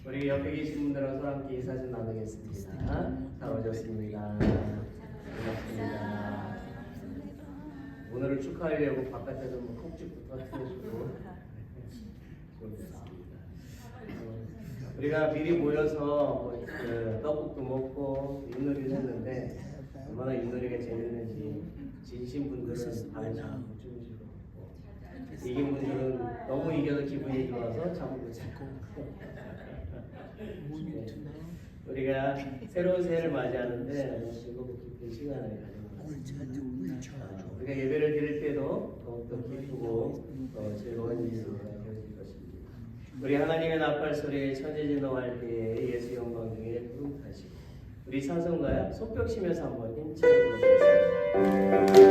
우리 옆에 계신 분들하고 함께 이 사진 나누겠습니다. 다 오셨습니다. 반갑습니다. 오늘을 축하하려고 바깥에서 콕집부터 틀어주고 좋습니다. 우리가 미리 모여서 떡국도 먹고 윷놀이를 했는데 얼마나 윷놀이가 재밌는지 지신 분들은 반응 못 주시고 이긴 분들은 너무 이겨서 기분이 좋아서 잠을 자고 우리가 새로운 새해를 맞이하는데 너무 즐겁고 기쁜 시간을 가지는 것 같습니다. 우리가 예배를 드릴 때도 더욱더 기쁘고 즐거운 일수가 되어질 것입니다. 우리 하나님의 나팔 소리에 천지진동할 때에 예수 영광 중에 부름타시고 우리 찬송가요 속벽치면서 한번 힘차게 부르겠습니다.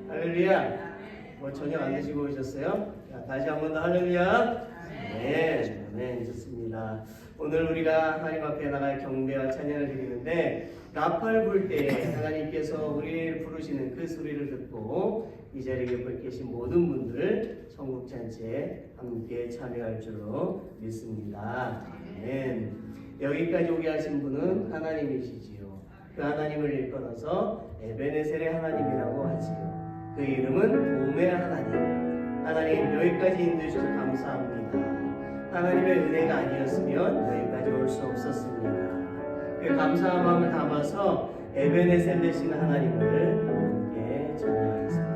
할렐루야. 뭐 저녁 안 드시고 오셨어요? 자, 다시 한 번 더 할렐루야. 네, 좋습니다. 오늘 우리가 하나님 앞에 나갈 경배와 찬양을 드리는데 나팔 불 때 하나님께서 우리를 부르시는 그 소리를 듣고 이 자리에 계신 모든 분들 천국 잔치에 함께 참여할 줄로 믿습니다. 아멘. 여기까지 오게 하신 분은 하나님이시지요. 그 하나님을 일컬어서 에베네셀의 하나님이라고 하지요. 그 이름은 도움의 하나님. 하나님 여기까지 인도해 주셔서 감사합니다. 하나님의 은혜가 아니었으면 여기까지 올 수 없었습니다. 그 감사한 마음을 담아서 에베네셀 되시는 하나님을 함께 찬양하겠습니다.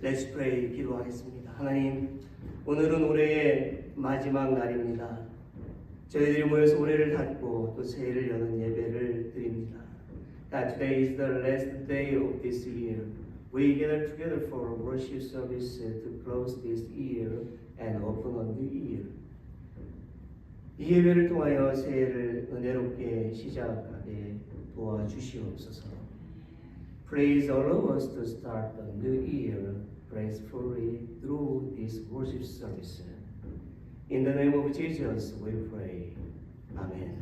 Let's pray. 기도하겠습니다. 하나님, 오늘은 올해의 마지막 날입니다. 저희들이 모여서 올해를 닫고 또 새해를 여는 예배를 드립니다. God, today is the last day of this year. We gather together for worship service to close this year and open a new year. 이 예배를 통하여 새해를 은혜롭게 시작하게 도와주시옵소서. Please allow us to start the new year gracefully through this worship service. In the name of Jesus we pray. Amen.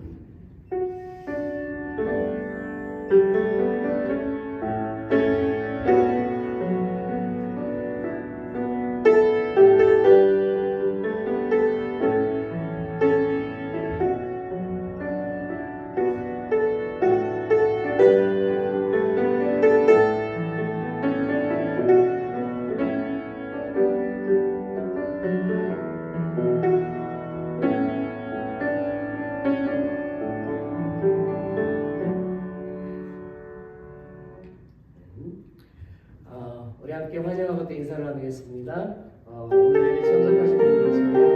우리 함께 환영하고 또 인사를 나누겠습니다. 오늘 참석하신 분이 계시고요.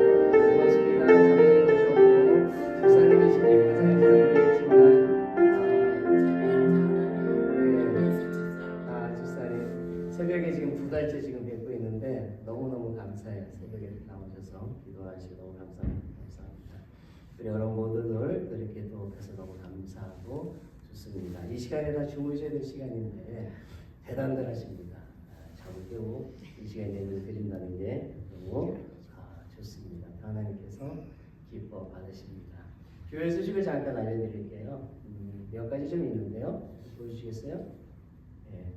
고맙습니다. 참석도 좋고 집사님이신지 집사님 새벽에 지금 2달째 지금 뵙고 있는데 너무너무 감사해요. 새벽에 이렇게 나오셔서 기도하시고 너무 감사합니다. 우리 여러분 모두들 이렇게 또 뵈서 너무 감사하고 좋습니다. 이 시간에 다 주무셔야 될 시간인데 대단들 하십니다. 잠을 깨고 이 시간에 예배를 드린다는 게 너무 좋습니다. 하나님께서 기뻐 받으십니다. 교회 소식을 잠깐 알려드릴게요. 몇 가지 좀 있는데요. 보여주시겠어요? 네.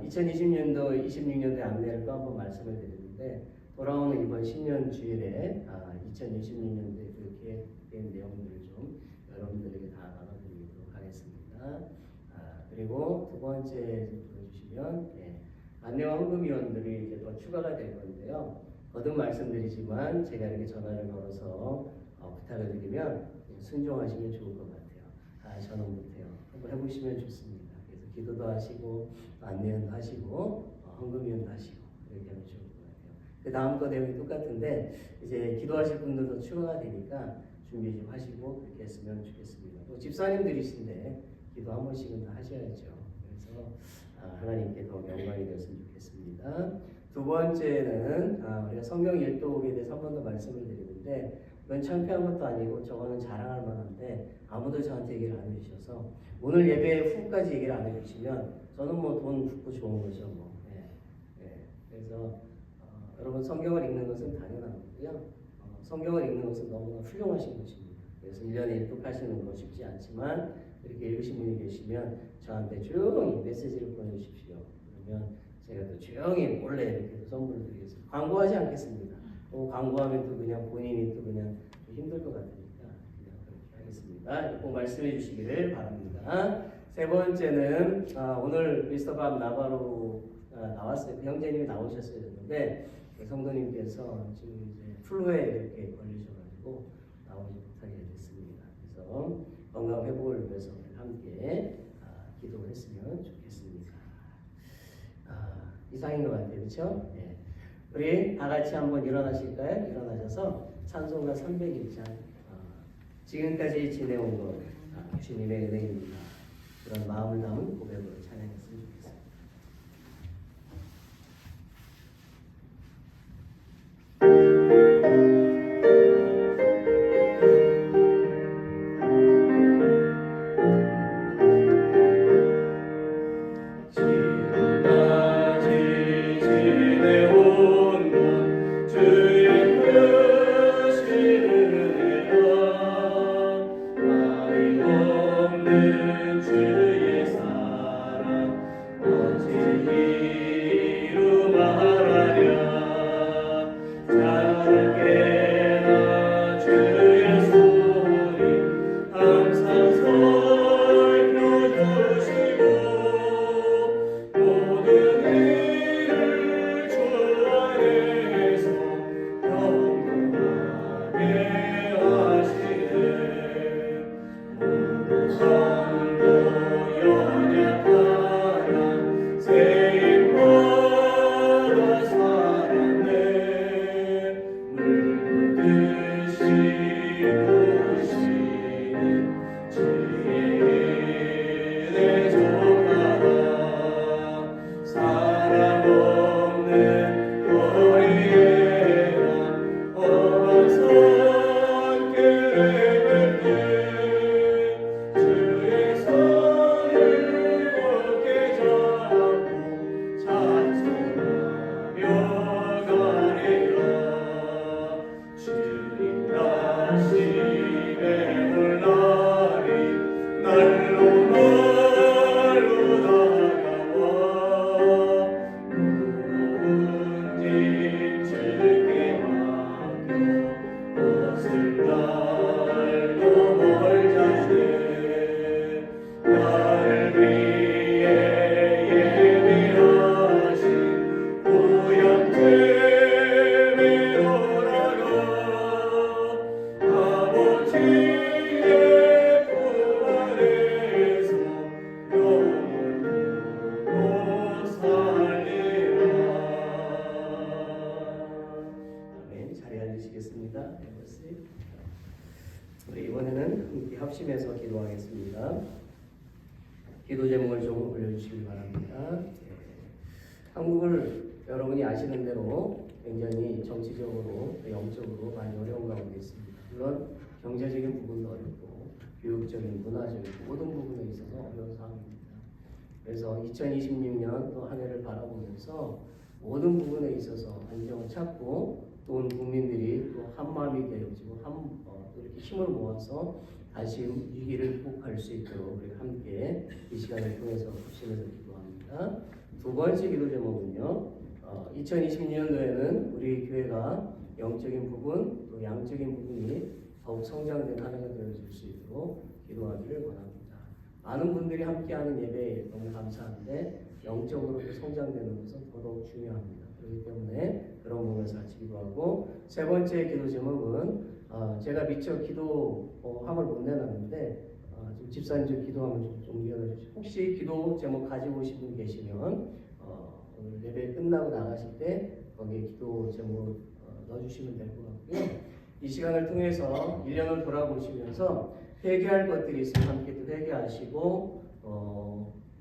2020년도, 26년도의 안내를 또 한번 말씀을 드리는데 돌아오는 이번 신년 주일에 2026년도에 그렇게 된 내용들을 좀 여러분들에게 다 나눠드리도록 하겠습니다. 그리고 두 번째 보여주시면 안내와 헌금위원들이 이제 더 추가가 될 건데요. 거듭 말씀드리지만 제가 이렇게 전화를 걸어서 부탁을 드리면 순종하시면 좋을 것 같아요. 저는 못해요. 한번 해보시면 좋습니다. 그래서 기도도 하시고 안내도 하시고 헌금위원도 하시고 그렇게 하면 좋을 것 같아요. 그 다음 거 내용이 똑같은데 이제 기도하실 분들도 추가가 되니까 준비 좀 하시고 그렇게 했으면 좋겠습니다. 또 집사님들이신데 기도 한 번씩은 다 하셔야죠. 그래서 하나님께 더 영광이 되었으면 좋겠습니다. 두 번째는 우리가 성경 일독에 대해서 한 번 더 말씀을 드리는데 이건 창피한 것도 아니고 저거는 자랑할 만한데 아무도 저한테 얘기를 안 해주셔서 오늘 예배 후까지 얘기를 안 해주시면 저는 뭐 돈 붓고 좋은 거죠. 뭐. 그래서 여러분 성경을 읽는 것은 당연한 거고요. 성경을 읽는 것은 너무나 훌륭하신 것입니다. 그래서 1년에 일독하시는 거 쉽지 않지만 이렇게 읽으신 분이 계시면 저한테 조용히 메시지를 보내주십시오. 그러면 제가 또 조용히 몰래 이렇게 선물을 드리겠습니다. 광고하지 않겠습니다. 광고하면 또 그냥 본인이 또 그냥 힘들 것 같으니까 그냥 그렇게 하겠습니다. 꼭 말씀해 주시기를 바랍니다. 세 번째는 오늘 미스터 밥 나바로 나왔어요. 그 형제님이 나오셨어야 했는데 성도님께서 지금 이제 플루에 이렇게 걸리셔가지고 나오지 못하게 됐습니다. 그래서 건강 회복을 위해서 함께 기도했으면 좋겠습니다. 이상인 것 같아요, 그렇죠? 네. 우리 다 같이 한번 일어나실까요? 일어나셔서 찬송가 301장 지금까지 지내온 것 주님의 은혜입니다. 그런 마음을 담은 고백으로 찬양했으면 좋겠습니다. 주의 사랑 기도 올려주시기 바랍니다. 한국을 여러분이 아시는 대로 굉장히 정치적으로, 영적으로 많이 어려운 가운데 있습니다. 물론 경제적인 부분도 어렵고 교육적인, 문화적인 모든 부분에 있어서 어려운 상황입니다. 그래서 2026년 또 한 해를 바라보면서 모든 부분에 있어서 안정을 찾고 또 온 국민들이 또 한마음이 되어지고 또 이렇게 힘을 모아서 다시 위기를 극복할 수 있도록 우리 함께 이 시간을 통해서 합심해서 기도합니다. 두 번째 기도 제목은요. 2020년도에는 우리 교회가 영적인 부분 또 양적인 부분이 더욱 성장된 한 해가 되어질 수 있도록 기도하기를 원합니다. 많은 분들이 함께하는 예배에 너무 감사한데 영적으로도 성장되는 것은 더더욱 중요합니다. 그렇기 때문에 그런 부분에서 같이 기도하고, 세 번째 기도 제목은 제가 미처 기도함을 못 내놨는데 좀 집사님 좀 기도하면 좀 이어져 주시죠. 혹시 기도 제목 가지고 오신 분 계시면 오늘 예배 끝나고 나가실 때 거기에 기도 제목 넣어주시면 될 것 같고요. 이 시간을 통해서 1년을 돌아보시면서 회개할 것들이 있으면 함께 또 회개하시고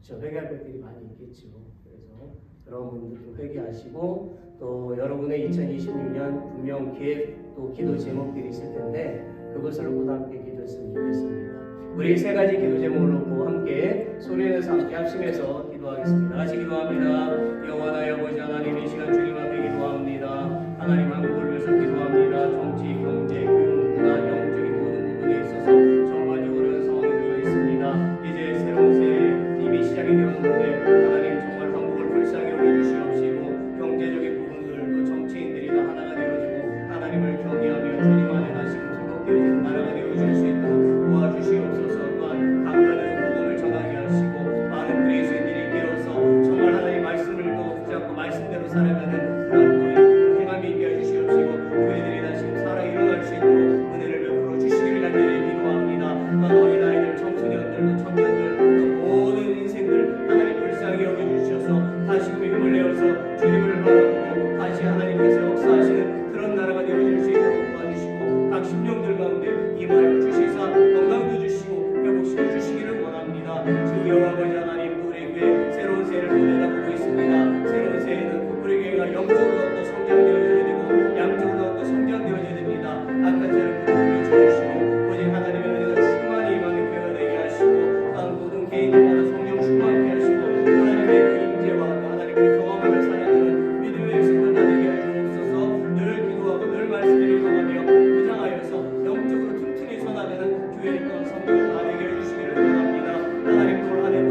저 회개할 것들이 많이 있겠죠. 그래서 그런 분들도 회개하시고 또 여러분의 2026년 분명 계획 또 기도 제목들이 있을 텐데 그것을 놓고 함께 기도했으면 좋겠습니다. 우리 세 가지 기도 제목을 놓고 함께 소리내서 함께 합심해서 기도하겠습니다. 같이 기도합니다. 영원하여 아버지 하나님, 이 시간 주님 앞에 기도합니다. 하나님 한국을 위해서 기도합니다. 정치, 경제, 교육, 문화, 영적인 모든 부분에 있어서 전반적으로 어려운 상황이 되어 있습니다. 이제 새로운 새해 이미 시작이 되었는데 하나님 정말 한국을 불쌍히 여겨주시옵시고 경제적인 부분들 또 정치인들이 다 하나가 되어지고 하나님을 경외하며 주님 안에 다시 회복되어지는 나라가 되어질 수 있도록 도와주시옵소서. 또한 강단에서 복음을 전하게 하시고 많은 그리스도인들이 되어서 정말 하나님 말씀을 또 붙잡고 말씀대로 살아가는 그런 행함이 있게 해주시옵시고 교회들이 다시 살아 일어날 수 있도록 은혜를 베풀어 주시기를 간절히 기도합니다. 어린아이들, 청소년들, 청년들 모든 인생들 하나님 불쌍히 여겨주셔서 다시금 힘을 내어서 주님을 바라보고 다시 하나님께서 역사하시는 그런 나라가 되어질 수 있도록 도와주시고 각 심령들 가운데 임하여 주시사 건강도 주시고 회복시켜 주시기를 원합니다. 주 여호와 아버지 하나님, 또 우리 교회 새로운 새해를 또 내다보고 있습니다. 새로운 새해는 우리 교회가 영적으로 또 성장되어져야 되고 양적으로 또 성장되어져야 됩니다. 아까처럼 그분을 주시고 오직 하나님의 은혜가 충만히 임하는 교회가 되게 하시고 또한 모든 개인마다 성령 충만케 하시고 하나님의 그 임재와 하나님을 경험하며 살아가는 믿음의 백성들 다 되게 하시옵소서. 늘 기도하고 늘 말씀을 읽어가며 무장하여서 영적으로 튼튼히 서나가는 교회의 또한 성도들 다 되게 해주시기를 원합니다. 하나님 또 안에 또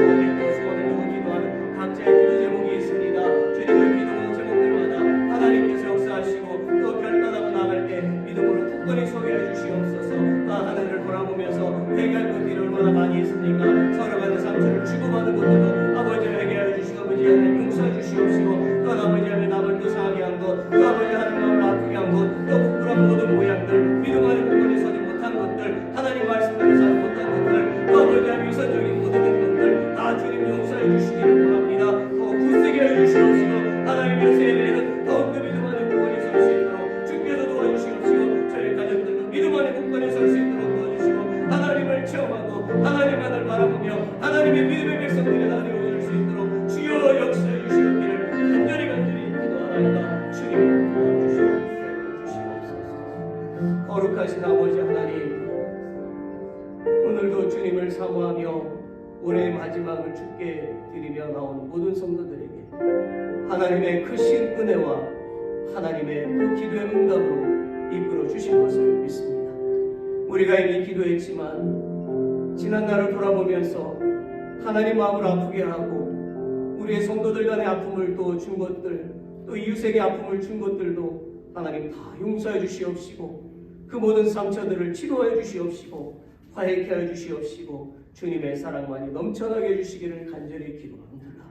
소원을 두고 기도하는 각자의 기도 제목이 있습니다. 주님을 기도하는 제목들마다 하나님께서 역사하시고 또 결단하고 나갈 때 믿음으로 굳건히 서게 해주시옵소서. 하나님을 돌아보면서 회개할 것들이 얼마나 많이 있습니까? 서로 간의 상처를 주고받는 것들도 아버지 회개하여 주시고 아버지 하나님 용서해 주시옵시고 또 아버지 하나님 남을 또 상하게 한 것, 또 아버지 하나님 마음을 아프게 한 것, 또 부끄러운 모든 모양들, 믿음 안에 굳건히 서지 못한 것들, 하나님 말씀대로 살지 못한 것들, 또 아버지 하나님 위선적인 모든 것들 다 주님 용서해 주시기를 원합니다. 더 굳세게 해주시옵시고 하나님의 새해에는 더욱더 믿음 안에 굳건히 설 수 있도록 주께서 도와주시옵시고 저희 가족들도 믿음 안에 굳건히 설 수 있도록 도와주시고 하나님을 체험하고 하나님만을 바라보며 하나님의 믿음의 백성들이 다 되어질 수 있도록 주여 역사해 주시옵기를 간절히 기도하나이다. 주님 도와주시옵소서. 거룩하신 아버지 하나님, 오늘도 주님을 사모하며 올해의 마지막을 주께 드리며 나온 모든 성도들에게 하나님의 크신 은혜와 하나님의 그 기도의 응답으로 이끌어 주실 것을 믿습니다. 우리가 이미 기도했지만 지난 날을 돌아보면서 하나님 마음을 아프게 하고 우리의 성도들 간의 아픔을 또 준 것들, 또 이웃에게 아픔을 준 것들도 하나님 다 용서해 주시옵시고 그 모든 상처들을 치료해 주시옵시고 화해케 하여 주시옵시고 주님의 사랑만이 넘쳐나게 해주시기를 간절히 기도합니다.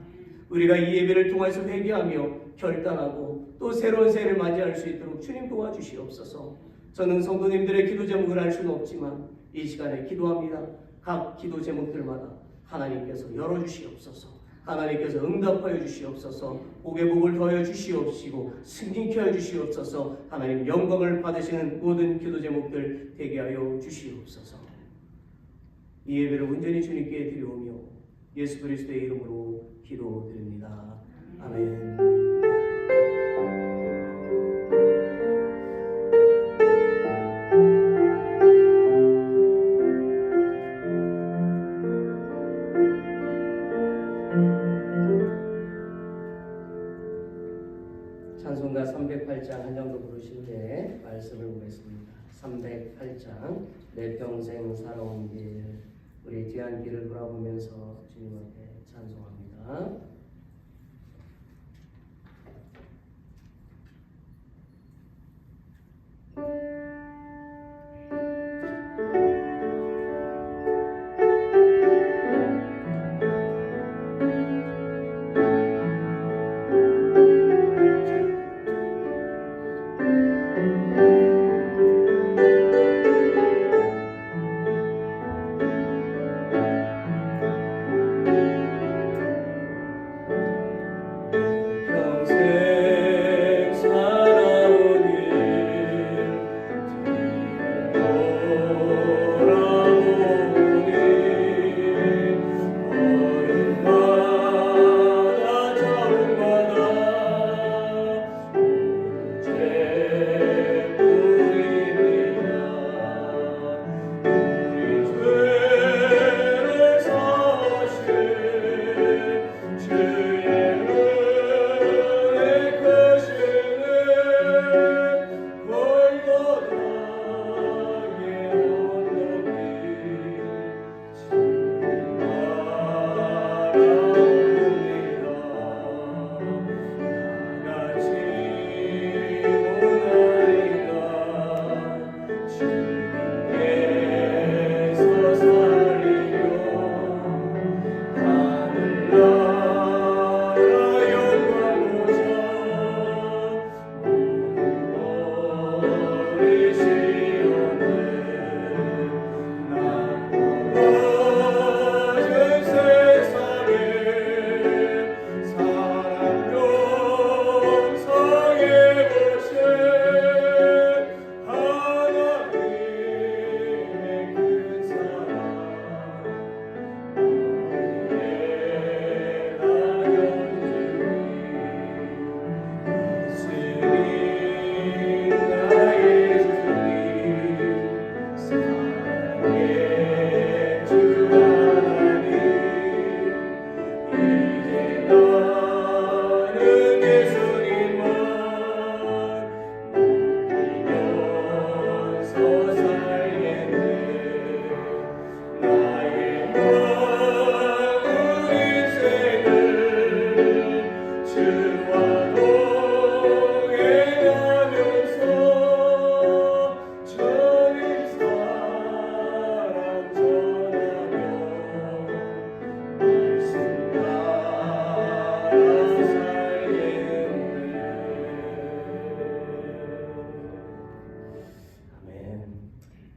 우리가 이 예배를 통해서 회개하며 결단하고 또 새로운 새해를 맞이할 수 있도록 주님 도와주시옵소서. 저는 성도님들의 기도 제목을 알 수는 없지만 이 시간에 기도합니다. 각 기도 제목들마다 하나님께서 열어주시옵소서. 하나님께서 응답하여 주시옵소서. 복의 복을 더하여 주시옵시고 승진케 하여 주시옵소서. 하나님 영광을 받으시는 모든 기도 제목들 되게 하여 주시옵소서. 이 예배를 온전히 주님께 드려오며 예수 그리스도의 이름으로 기도드립니다. 아멘. 찬송가 308장 한 정도 부르실 때 말씀을 보겠습니다. 308장 내 평생 살아온 길, 우리 뒤한 길을 돌아보면서 주님 앞에 찬송합니다.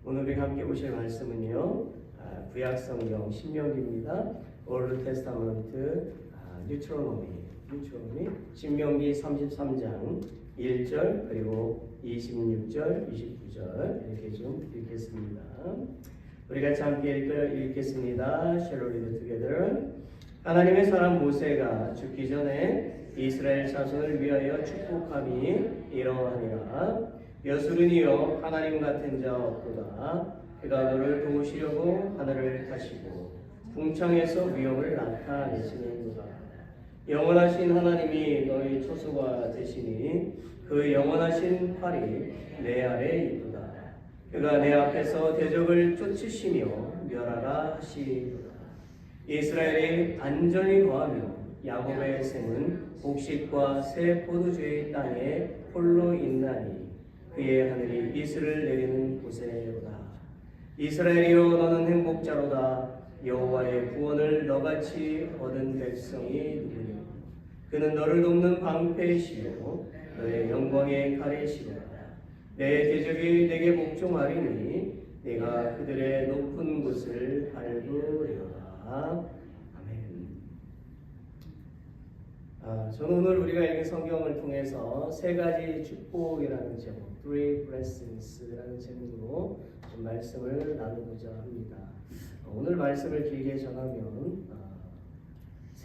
오늘 우리가 함께 보실 말씀은요, 구약성경 신명기입니다. 올드 테스타먼트 뉴트로노미 신명기 33장 1절 그리고 26절 29절 이렇게 좀 읽겠습니다. 우리 같이 함께 읽겠습니다. Shall we read together? 하나님의 사람 모세가 죽기 전에 이스라엘 자손을 위하여 축복함이 이러하니라. 여수르니여 하나님 같은 자 없도다. 그가 너를 도우시려고 하늘을 타시고 궁창에서 위엄을 나타내시는도다. 영원하신 하나님이 너희 초소가 되시니 그 영원하신 팔이 내 아래 있도다. 그가 내 앞에서 대적을 쫓으시며 멸하라 하시도다. 이스라엘이 안전히 거하며 야곱의 샘은 곡식과 새 포도주의 땅에 홀로 있나니 그의 하늘이 이슬을 내리는 곳에로다. 이스라엘이여 너는 행복자로다. 여호와의 구원을 너같이 얻은 백성이 누구냐. 그는 너를 돕는 방패이시요 너의 영광의 가리시로다. 내 대적이 내게 복종하리니 내가 그들의 높은 곳을 밟으리로다. 저는 오늘 우리가 읽은 성경을 통해서 세 가지 축복이라는 제목, Three Blessings라는 제목으로 말씀을 나누고자 합니다. 오늘 말씀을 길게 전하면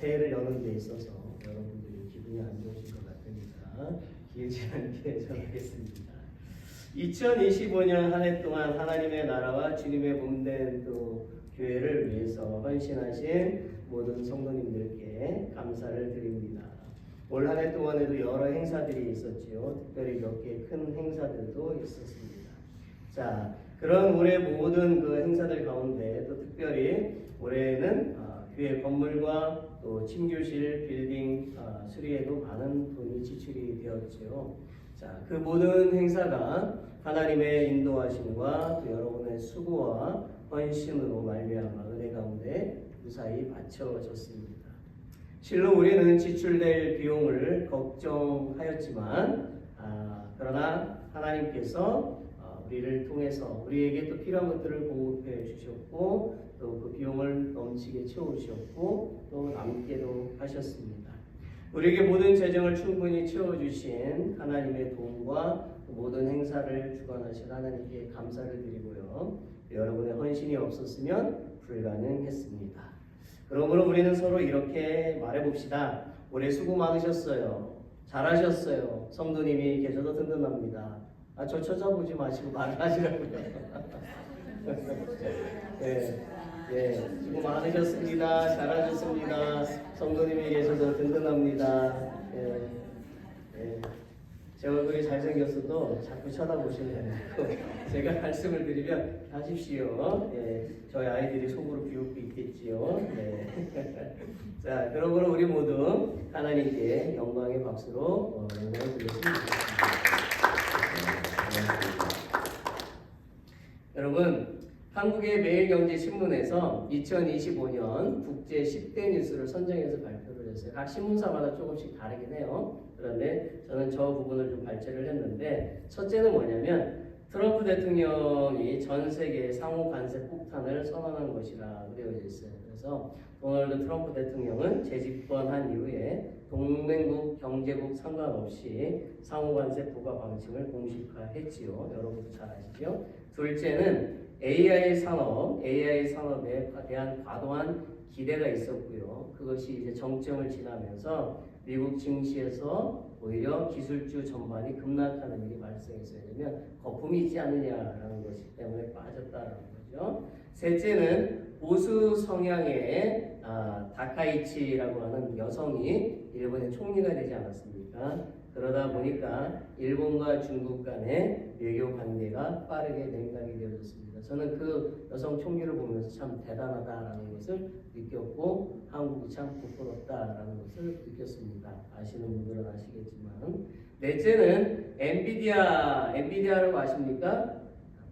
새해를 여는 데 있어서 여러분들이 기분이 안 좋으실 것 같으니까 길지 않게 전하겠습니다. 2025년 한 해 동안 하나님의 나라와 주님의 몸된 또 교회를 위해서 헌신하신 모든 성도님들께 감사를 드립니다. 올 한 해 동안에도 여러 행사들이 있었지요. 특별히 몇 개 큰 행사들도 있었습니다. 자, 그런 올해 모든 그 행사들 가운데 또 특별히 올해는 교회 건물과 또 침교실 빌딩 수리에도 많은 돈이 지출이 되었지요. 자, 그 모든 행사가 하나님의 인도하심과 또 여러분의 수고와 헌신으로 말미암아 은혜 가운데 무사히 바쳐졌습니다. 실로 우리는 지출될 비용을 걱정하였지만 그러나 하나님께서 우리를 통해서 우리에게 또 필요한 것들을 공급해 주셨고 또 그 비용을 넘치게 채우셨고 또 남게도 하셨습니다. 우리에게 모든 재정을 충분히 채워주신 하나님의 도움과 모든 행사를 주관하신 하나님께 감사를 드리고요. 여러분의 헌신이 없었으면 불가능했습니다. 그러므로 우리는 서로 이렇게 말해봅시다. 올해 수고 많으셨어요. 잘하셨어요. 성도님이 계셔서 든든합니다. 저 쳐다보지 마시고 말을 하시라고요. 수고 많으셨습니다. 잘하셨습니다. 성도님이 계셔서 든든합니다. 제 얼굴이 잘생겼어도 자꾸 쳐다보시면 안 되고 제가 말씀을 드리면 하십시오. 저희 아이들이 속으로 비웃고 있겠지요. 자, 그러므로 우리 모두 하나님께 영광의 박수로 영광을 드렸습니다. 여러분, 한국의 매일경제신문에서 2025년 국제 10대 뉴스를 선정해서 발표를 했어요. 각 신문사마다 조금씩 다르긴 해요. 그런데 저는 저 부분을 좀 발췌를 했는데, 첫째는 뭐냐면 트럼프 대통령이 전 세계 상호 관세 폭탄을 선언한 것이라 되어져 있어요. 그래서 도널드 트럼프 대통령은 재집권한 이후에 동맹국 경제국 상관없이 상호 관세 부과 방침을 공식화했지요. 여러분도 잘 아시죠? 둘째는 AI 산업에 대한 과도한 기대가 있었고요. 그것이 이제 정점을 지나면서 미국 증시에서 오히려 기술주 전반이 급락하는 일이 발생했어요. 왜냐면 거품이 있지 않느냐라는 것이 때문에 빠졌다라는 거죠. 셋째는 보수 성향의 다카이치라고 하는 여성이 일본의 총리가 되지 않았습니까? 그러다 보니까 일본과 중국 간의 외교 관계가 빠르게 냉각이 되어졌습니다. 저는 그 여성 총리를 보면서 참 대단하다라는 것을 느꼈고 한국이 참 부끄럽다라는 것을 느꼈습니다. 아시는 분들은 아시겠지만. 넷째는 엔비디아라고 아십니까?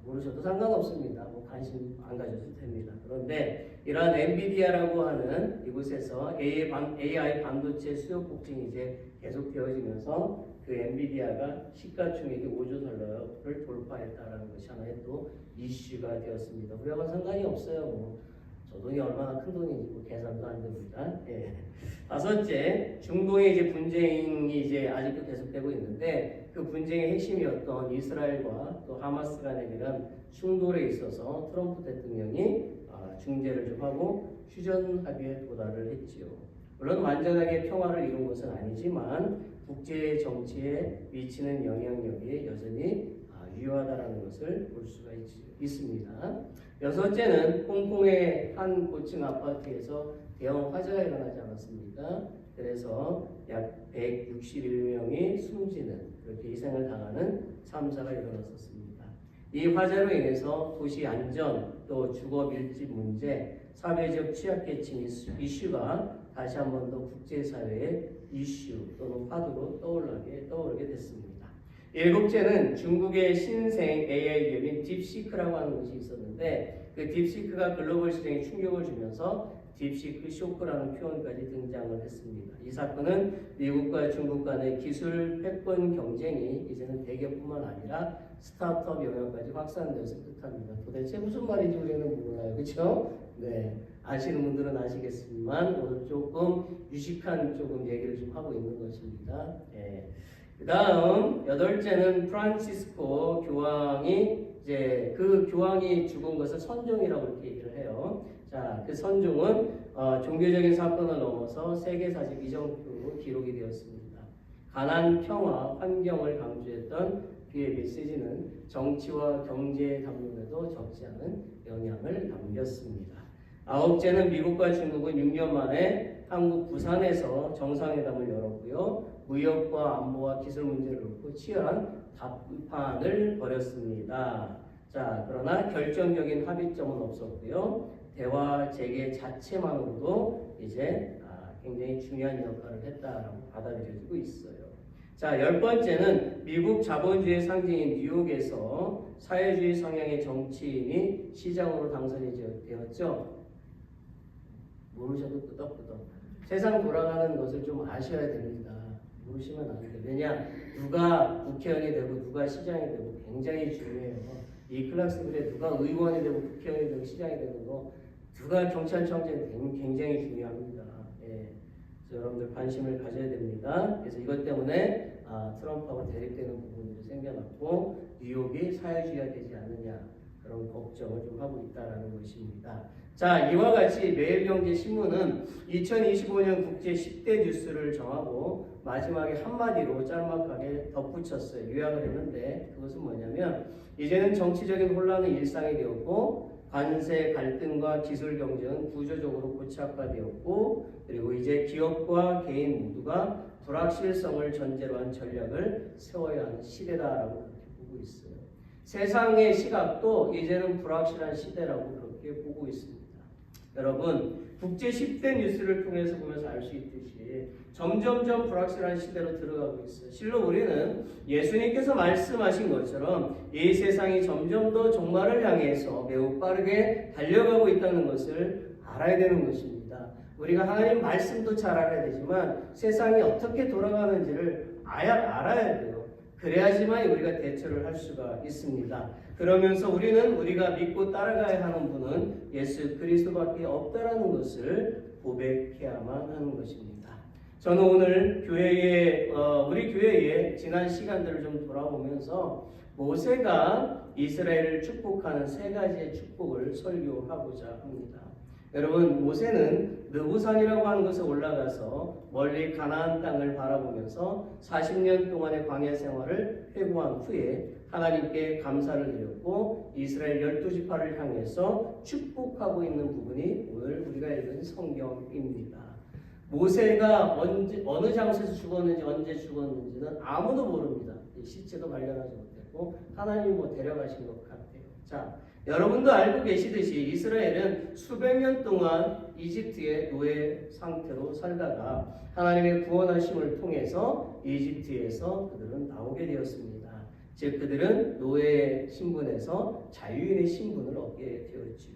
모르셔도 상관없습니다. 관심 안 가져도 됩니다. 그런데 이러한 엔비디아라고 하는 이곳에서 AI 반도체 수요 폭증이 이제 계속 되어지면서 그 엔비디아가 시가총액이 5조 달러를 돌파했다라는 것이 하나의 또 이슈가 되었습니다. 우리하고는 상관이 없어요. 저 돈이 얼마나 큰 돈인지 계산도 안 됩니다. 다섯째, 중동의 이제 분쟁이 이제 아직도 계속되고 있는데 그 분쟁의 핵심이었던 이스라엘과 또 하마스 간의 이런 충돌에 있어서 트럼프 대통령이 중재를 좀 하고 휴전 합의에 도달을 했지요. 물론 완전하게 평화를 이룬 것은 아니지만 국제 정치에 미치는 영향력이 여전히 유효하다라는 것을 볼 수가 있습니다. 여섯째는 홍콩의 한 고층 아파트에서 대형 화재가 일어나지 않았습니까? 그래서 약 161명이 숨지는 그렇게 희생을 당하는 참사가 일어났었습니다. 이 화재로 인해서 도시 안전, 또 주거 밀집 문제, 사회적 취약계층 이슈가 다시 한 번 더 국제사회의 이슈 또는 화두로 떠오르게 됐습니다. 일곱째는 중국의 신생 AI 기업인 딥시크라고 하는 것이 있었는데 그 딥시크가 글로벌 시장에 충격을 주면서 딥시크 쇼크라는 표현까지 등장을 했습니다. 이 사건은 미국과 중국 간의 기술 패권 경쟁이 이제는 대기업뿐만 아니라 스타트업 영역까지 확산되어서 뜻합니다. 도대체 무슨 말인지 우리는 몰라요. 그렇죠? 아시는 분들은 아시겠지만 오늘 조금 유식한 얘기를 좀 하고 있는 것입니다. 그 다음 여덟째는 프란치스코 교황이 이제 그 교황이 죽은 것을 선종이라고 이렇게 얘기를 해요. 자, 그 선종은 종교적인 사건을 넘어서 세계사적 이정표 기록이 되었습니다. 가난, 평화, 환경을 강조했던 그의 메시지는 정치와 경제 담론에도 적지 않은 영향을 남겼습니다. 아홉째는 미국과 중국은 6년 만에 한국 부산에서 정상회담을 열었고요. 무역과 안보와 기술 문제를 놓고 치열한 답판을 벌였습니다. 자, 그러나 결정적인 합의점은 없었고요. 대화 재개 자체만으로도 이제 굉장히 중요한 역할을 했다라고 받아들여지고 있어요. 자, 10번째는 미국 자본주의 상징인 뉴욕에서 사회주의 성향의 정치인이 시장으로 당선이 되었죠. 모르셔도 끄덕끄덕. 세상 돌아가는 것을 좀 아셔야 됩니다. 모르시면 안 돼요. 왜냐? 누가 국회의원이 되고 누가 시장이 되고 굉장히 중요해요. 이 클락스빌에 누가 의원이 되고 국회의원이 되고 시장이 되는 거, 누가 경찰청장이 되면 굉장히 중요합니다. 예. 그래서 여러분들 관심을 가져야 됩니다. 그래서 이것 때문에 트럼프하고 대립되는 부분들이 생겨났고 뉴욕이 사회주의가 되지 않느냐 그런 걱정을 좀 하고 있다라는 것입니다. 자, 이와 같이 매일경제신문은 2025년 국제 10대 뉴스를 정하고 마지막에 한마디로 짤막하게 덧붙였어요. 요약을 했는데 그것은 뭐냐면 이제는 정치적인 혼란은 일상이 되었고 관세 갈등과 기술 경쟁은 구조적으로 고착화되었고 그리고 이제 기업과 개인 모두가 불확실성을 전제로 한 전략을 세워야 하는 시대다라고 그렇게 보고 있어요. 세상의 시각도 이제는 불확실한 시대라고 그렇게 보고 있습니다. 여러분, 국제 10대 뉴스를 통해서 보면서 알 수 있듯이 점점점 불확실한 시대로 들어가고 있어요. 실로 우리는 예수님께서 말씀하신 것처럼 이 세상이 점점 더 종말을 향해서 매우 빠르게 달려가고 있다는 것을 알아야 되는 것입니다. 우리가 하나님 말씀도 잘 알아야 되지만 세상이 어떻게 돌아가는지를 알아야 돼요. 그래야지만 우리가 대처를 할 수가 있습니다. 그러면서 우리는 우리가 믿고 따라가야 하는 분은 예수 그리스도밖에 없다라는 것을 고백해야만 하는 것입니다. 저는 오늘 우리 교회의 지난 시간들을 좀 돌아보면서 모세가 이스라엘을 축복하는 세 가지의 축복을 설교하고자 합니다. 여러분, 모세는 느부산이라고 하는 곳에 올라가서 멀리 가나안 땅을 바라보면서 40년 동안의 광야 생활을 회고한 후에 하나님께 감사를 드렸고 이스라엘 12지파를 향해서 축복하고 있는 부분이 오늘 우리가 읽은 성경입니다. 모세가 어느 장소에서 죽었는지 언제 죽었는지는 아무도 모릅니다. 시체도 발견하지 못했고 하나님이 데려가신 것 같아요. 자, 여러분도 알고 계시듯이 이스라엘은 수백 년 동안 이집트의 노예 상태로 살다가 하나님의 구원하심을 통해서 이집트에서 그들은 나오게 되었습니다. 즉 그들은 노예의 신분에서 자유인의 신분을 얻게 되었지요.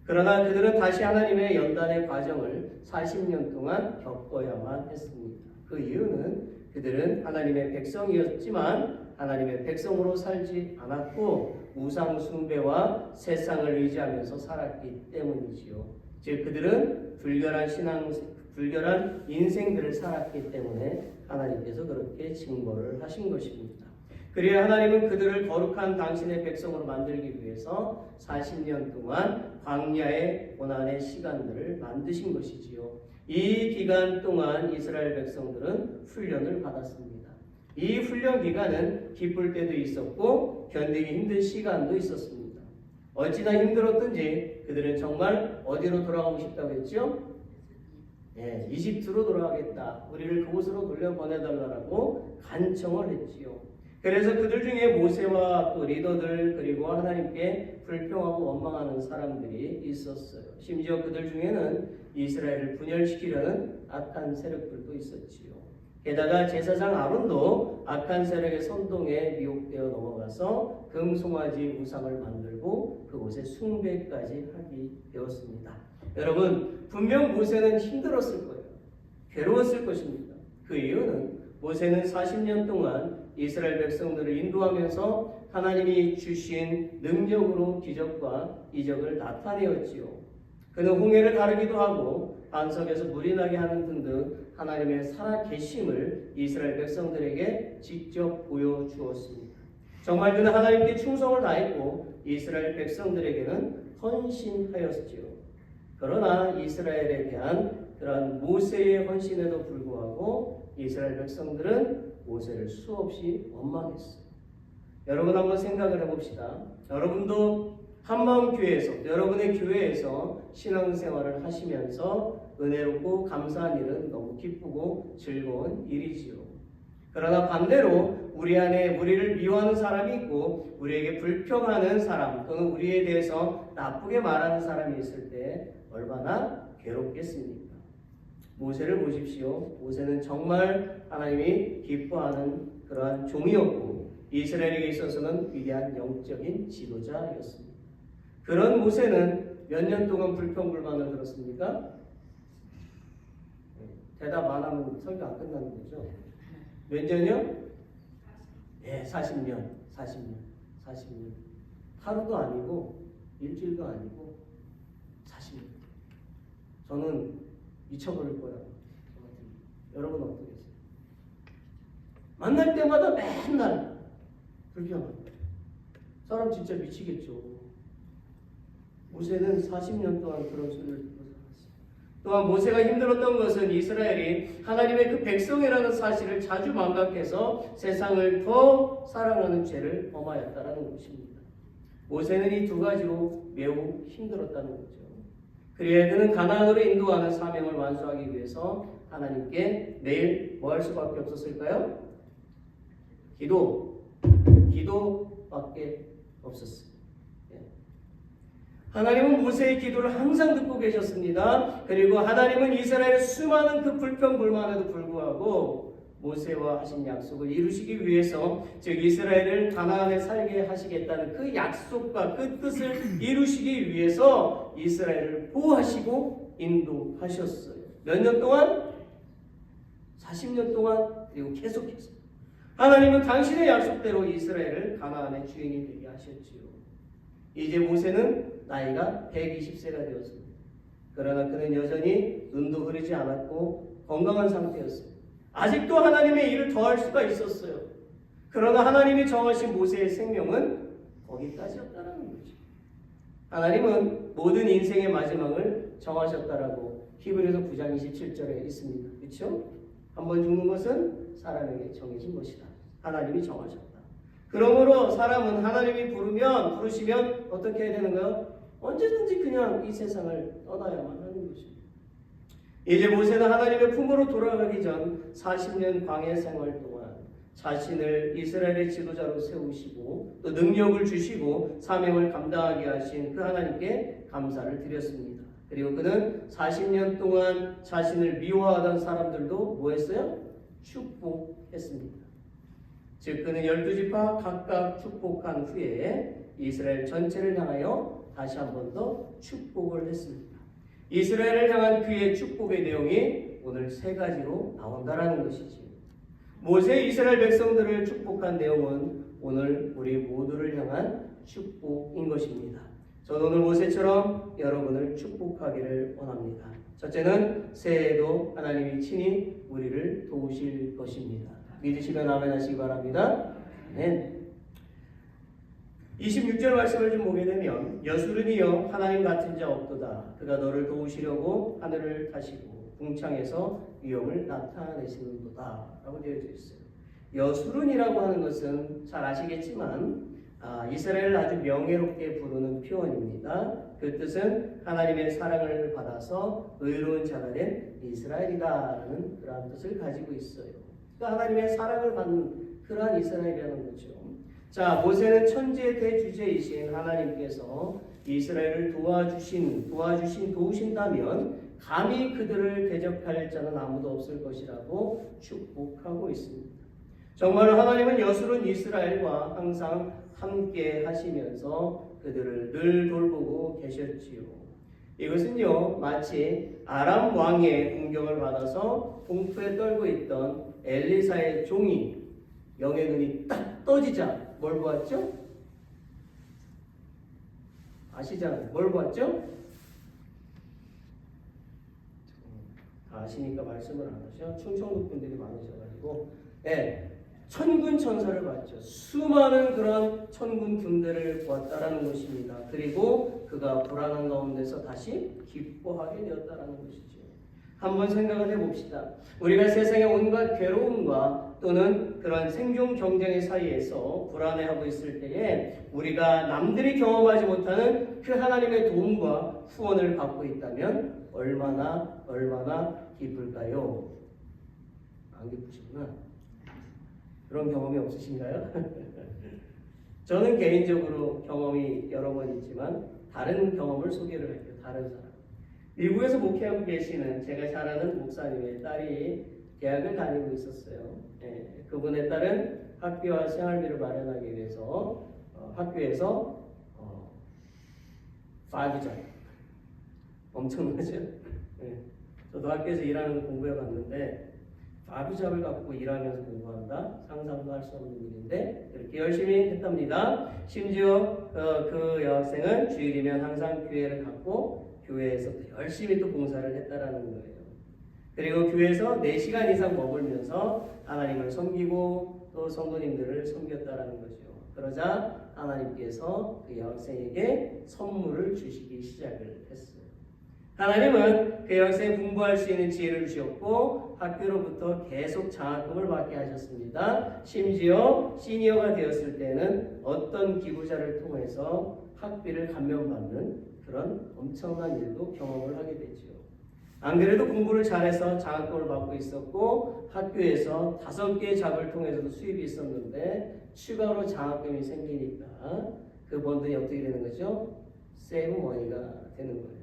그러나 그들은 다시 하나님의 연단의 과정을 40년 동안 겪어야만 했습니다. 그 이유는 그들은 하나님의 백성이었지만 하나님의 백성으로 살지 않았고 우상 숭배와 세상을 의지하면서 살았기 때문이지요. 즉 그들은 불결한 인생들을 살았기 때문에 하나님께서 그렇게 징벌을 하신 것입니다. 그래야 하나님은 그들을 거룩한 당신의 백성으로 만들기 위해서 40년 동안 광야의 고난의 시간들을 만드신 것이지요. 이 기간 동안 이스라엘 백성들은 훈련을 받았습니다. 이 훈련 기간은 기쁠 때도 있었고 견디기 힘든 시간도 있었습니다. 어찌나 힘들었든지 그들은 정말 어디로 돌아가고 싶다고 했죠? 네, 이집트로 돌아가겠다. 우리를 그곳으로 돌려보내달라고 간청을 했지요. 그래서 그들 중에 모세와 또 리더들 그리고 하나님께 불평하고 원망하는 사람들이 있었어요. 심지어 그들 중에는 이스라엘을 분열시키려는 악한 세력들도 있었지요. 게다가 제사장 아론도 악한 세력의 선동에 미혹되어 넘어가서 금송아지 우상을 만들고 그곳에 숭배까지 하게 되었습니다. 여러분, 분명 모세는 힘들었을 거예요. 괴로웠을 것입니다. 그 이유는 모세는 40년 동안 이스라엘 백성들을 인도하면서 하나님이 주신 능력으로 기적과 이적을 나타내었지요. 그는 홍해를 가르기도 하고 반석에서 물이 나게 하는 등등 하나님의 살아계심을 이스라엘 백성들에게 직접 보여주었습니다. 정말 그는 하나님께 충성을 다했고 이스라엘 백성들에게는 헌신하였지요. 그러나 이스라엘에 대한 그러한 모세의 헌신에도 불구하고 이스라엘 백성들은 모세를 수없이 원망했어요. 여러분 한번 생각을 해봅시다. 여러분도 한마음교회에서 여러분의 교회에서 신앙생활을 하시면서 은혜롭고 감사한 일은 너무 기쁘고 즐거운 일이지요. 그러나 반대로 우리 안에 우리를 미워하는 사람이 있고 우리에게 불평하는 사람 또는 우리에 대해서 나쁘게 말하는 사람이 있을 때 얼마나 괴롭겠습니까? 모세를 보십시오. 모세는 정말 하나님이 기뻐하는 그러한 종이었고 이스라엘에게 있어서는 위대한 영적인 지도자였습니다. 그런 모세는 몇 년 동안 불평불만을 들었습니까? 대답 안 하면 설교 안 끝나는 거죠. 몇 년이요? 네, 40년. 하루도 아니고 일주일도 아니고 40년. 저는 미쳐버릴 거야. 여러분 어떠겠어요? 만날 때마다 맨날 불평합니다. 사람 진짜 미치겠죠. 모세는 40년 동안 그런 소리를 듣고 살았어요. 또한 모세가 힘들었던 것은 이스라엘이 하나님의 그 백성이라는 사실을 자주 망각해서 세상을 더 사랑하는 죄를 범하였다는 것입니다. 모세는 이 두 가지로 매우 힘들었다는 거죠. 그래야 그는 가나안으로 인도하는 사명을 완수하기 위해서 하나님께 매일 뭐 할 수밖에 없었을까요? 기도밖에 없었어요. 하나님은 모세의 기도를 항상 듣고 계셨습니다. 그리고 하나님은 이스라엘의 수많은 그 불평불만에도 불구하고 모세와 하신 약속을 이루시기 위해서 즉 이스라엘을 가나안에 살게 하시겠다는 그 약속과 그 뜻을 이루시기 위해서 이스라엘을 보호하시고 인도하셨어요. 몇 년 동안? 40년 동안 그리고 계속해서 하나님은 당신의 약속대로 이스라엘을 가나안의 주인이 되게 하셨지요. 이제 모세는 나이가 120세가 되었습니다. 그러나 그는 여전히 눈도 흐리지 않았고 건강한 상태였어요. 아직도 하나님의 일을 더할 수가 있었어요. 그러나 하나님이 정하신 모세의 생명은 거기까지였다는 거죠. 하나님은 모든 인생의 마지막을 정하셨다라고 히브리서 9장 27절에 있습니다. 그렇죠? 한번 죽는 것은 사람에게 정해진 것이다. 하나님이 정하셨다. 그러므로 사람은 하나님이 부르시면 어떻게 해야 되는 거예요? 언제든지 그냥 이 세상을 떠나야만 하는 것입니다. 이제 모세는 하나님의 품으로 돌아가기 전 40년 광야 생활 동안 자신을 이스라엘의 지도자로 세우시고 또 능력을 주시고 사명을 감당하게 하신 그 하나님께 감사를 드렸습니다. 그리고 그는 40년 동안 자신을 미워하던 사람들도 뭐 했어요? 축복했습니다. 즉 그는 12지파 각각 축복한 후에 이스라엘 전체를 향하여 다시 한 번 더 축복을 했습니다. 이스라엘을 향한 그의 축복의 내용이 오늘 세 가지로 나온다라는 것이지. 모세 이스라엘 백성들을 축복한 내용은 오늘 우리 모두를 향한 축복인 것입니다. 저는 오늘 모세처럼 여러분을 축복하기를 원합니다. 첫째는 새해에도 하나님이 친히 우리를 도우실 것입니다. 믿으시면 아멘 하시기 바랍니다. 아멘. 26절 말씀을 좀 보게 되면 여수르니여 하나님 같은 자 없도다. 그가 너를 도우시려고 하늘을 타시고 궁창에서 위엄을 나타내시는도다 라고 되어져 있어요. 여수른이라고 하는 것은 잘 아시겠지만 이스라엘을 아주 명예롭게 부르는 표현입니다. 그 뜻은 하나님의 사랑을 받아서 의로운 자가 된 이스라엘이다라는 그러한 뜻을 가지고 있어요. 그러니까 하나님의 사랑을 받는 그러한 이스라엘이라는 거죠. 자, 모세는 천지의 대주제이신 하나님께서 이스라엘을 도우신다면 감히 그들을 대적할 자는 아무도 없을 것이라고 축복하고 있습니다. 정말로 하나님은 여수른 이스라엘과 항상 함께 하시면서 그들을 늘 돌보고 계셨지요. 이것은요, 마치 아람 왕의 공격을 받아서 공포에 떨고 있던 엘리사의 종이 영의 눈이 딱 떠지자 뭘 보았죠? 아시잖아요. 뭘 보았죠? 아시니까 말씀을 안 하셔. 충청도 분들이 많으셔가지고 천군 천사를 봤죠. 수많은 그런 천군 군대를 보았다라는 것입니다. 그리고 그가 불안한 가운데서 다시 기뻐하게 되었다라는 것이죠. 한번 생각을 해봅시다. 우리가 세상의 온갖 괴로움과 또는 그런 생존 경쟁의 사이에서 불안해하고 있을 때에 우리가 남들이 경험하지 못하는 그 하나님의 도움과 후원을 받고 있다면 얼마나 기쁠까요? 안 기쁘시구나. 그런 경험이 없으신가요? 저는 개인적으로 경험이 여러 번 있지만 다른 경험을 소개를 할게요. 다른 사람. 미국에서 목회하고 계시는 제가 잘 아는 목사님의 딸이 대학을 다니고 있었어요. 그분의 딸은 학비와 생활비를 마련하기 위해서 학교에서 5잡 엄청나죠? 저도 학교에서 일하는 거 공부해 봤는데 5잡을 갖고 일하면서 공부한다? 상상도 할 수 없는 일인데 그렇게 열심히 했답니다. 심지어 그 여학생은 주일이면 항상 교회를 갔고 교회에서 열심히 또 봉사를 했다라는 거예요. 그리고 교회에서 4시간 이상 머물면서 하나님을 섬기고 또 성도님들을 섬겼다라는 거죠. 그러자 하나님께서 그 여학생에게 선물을 주시기 시작을 했어요. 하나님은 그 여학생이 공부할 수 있는 지혜를 주셨고 학교로부터 계속 장학금을 받게 하셨습니다. 심지어 시니어가 되었을 때는 어떤 기부자를 통해서 학비를 감면받는 그런 엄청난 일도 경험을 하게 되죠. 안 그래도 공부를 잘해서 장학금을 받고 있었고 학교에서 5개의 잡을 통해서도 수입이 있었는데 추가로 장학금이 생기니까 그 번들이 어떻게 되는 거죠? 세이브 머니가 되는 거예요.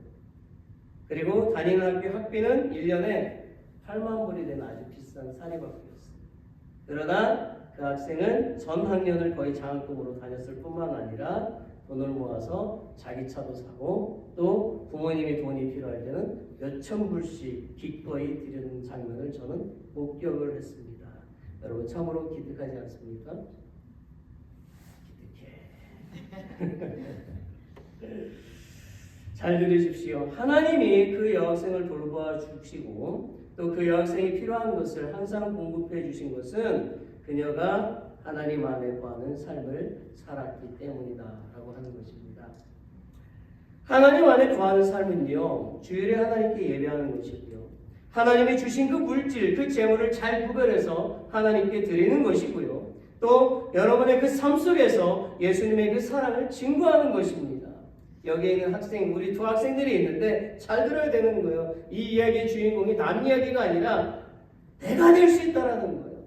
그리고 다니는 학교 학비는 1년에 8만 불이 되는 아주 비싼 사립학교였어요. 그러나 그 학생은 전 학년을 거의 장학금으로 다녔을 뿐만 아니라 돈을 모아서 자기 차도 사고 또 부모님이 돈이 필요할 때는 몇천 불씩 기꺼이 드리는 장면을 저는 목격을 했습니다. 여러분 참으로 기특하지 않습니까? 기특해. 잘 들으십시오. 하나님이 그 여학생을 돌봐 주시고 또 그 여학생이 필요한 것을 항상 공급해 주신 것은 그녀가 하나님 안에 거하는 삶을 살았기 때문이다라고 하는 것입니다. 하나님 안에 거하는 삶은요, 주일에 하나님께 예배하는 것이고요. 하나님이 주신 그 물질, 그 재물을 잘 구별해서 하나님께 드리는 것이고요. 또 여러분의 그 삶 속에서 예수님의 그 사랑을 증거하는 것입니다. 여기에 있는 학생, 우리 두 학생들이 있는데 잘 들어야 되는 거예요. 이 이야기의 주인공이 남 이야기가 아니라 내가 될 수 있다라는 거예요.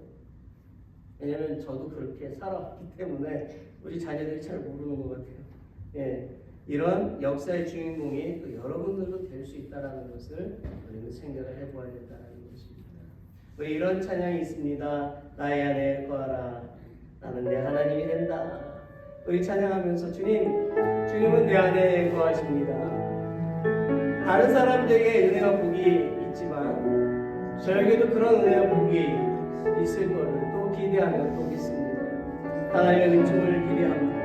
왜냐하면 저도 그렇게 살아왔기 때문에 우리 자녀들이 잘 모르는 것 같아요. 이런 역사의 주인공이 또 여러분들도 될 수 있다는 것을 우리는 생각을 해보아야 된다는 것입니다. 우리 이런 찬양이 있습니다. 나의 안에 거하라. 나는 내 하나님이 된다. 우리 찬양하면서 주님은 내 안에 거하십니다. 다른 사람들에게 은혜와 복이 있지만 저에게도 그런 은혜와 복이 있을 것을 또 기대하며 또 믿습니다. 하나님의 은총을 기대합니다.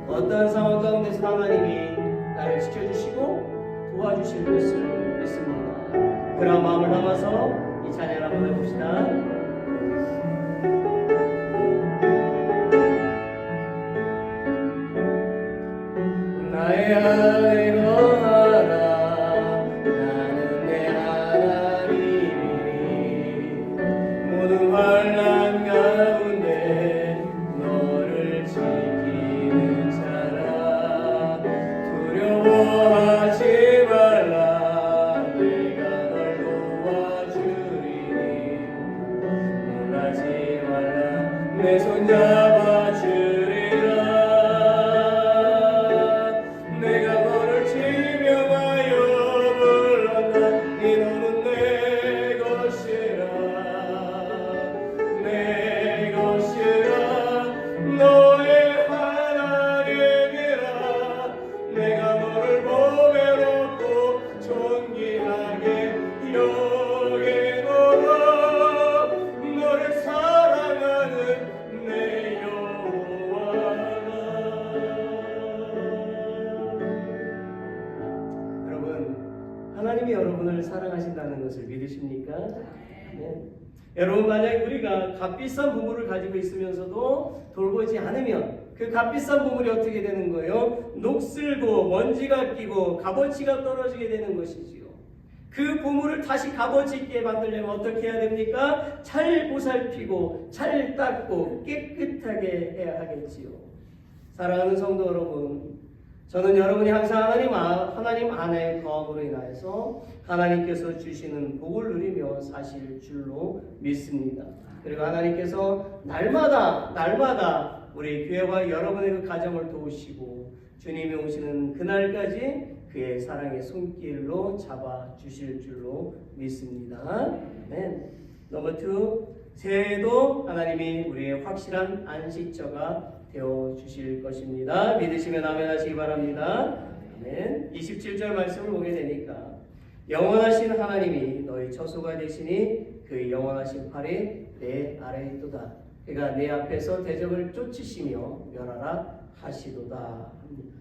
어떠한 상황 가운데서 하나님이 나를 지켜주시고 도와주실 것을 믿습니다. 그런 마음을 담아서 이 찬양을 한번 해봅시다. 나의 안에 거하라. 나는 내 하나님이 모든 환난 가운데 너를 지키는 자라. 두려워하지 말라. 내가 널 도와주리니 놀라지 말라. 내 손 잡아주리니 너를 사랑하는 내 여러분, 만약에 우리가 값비싼 보물을 가지고 있으면서도 돌보지 않으면 그 값비싼 보물이 어떻게 되는 거예요? 녹슬고 먼지가 끼고 값어치가 떨어지게 되는 것이지요. 그 보물을 다시 값어치 있게 만들려면 어떻게 해야 됩니까? 잘 보살피고 잘 닦고 깨끗하게 해야 하겠지요. 사랑하는 성도 여러분, 저는 여러분이 항상 하나님 안에 거함으로 인하여서 하나님께서 주시는 복을 누리며 사실 줄로 믿습니다. 그리고 하나님께서 날마다 우리 교회와 여러분의 그 가정을 도우시고 주님이 오시는 그날까지 그의 사랑의 손길로 잡아 주실 줄로 믿습니다. 아멘. 넘버 2, 새해에도 하나님이 우리의 확실한 안식처가 되어 주실 것입니다. 믿으시면 아멘 하시기 바랍니다. 아멘. 27절 말씀을 보게 되니까 영원하신 하나님이 너희 처소가 되시니 그 영원하신 팔이 내 아래에 있도다. 그가 내 앞에서 대적을 쫓으시며 멸하라 하시도다 합니다.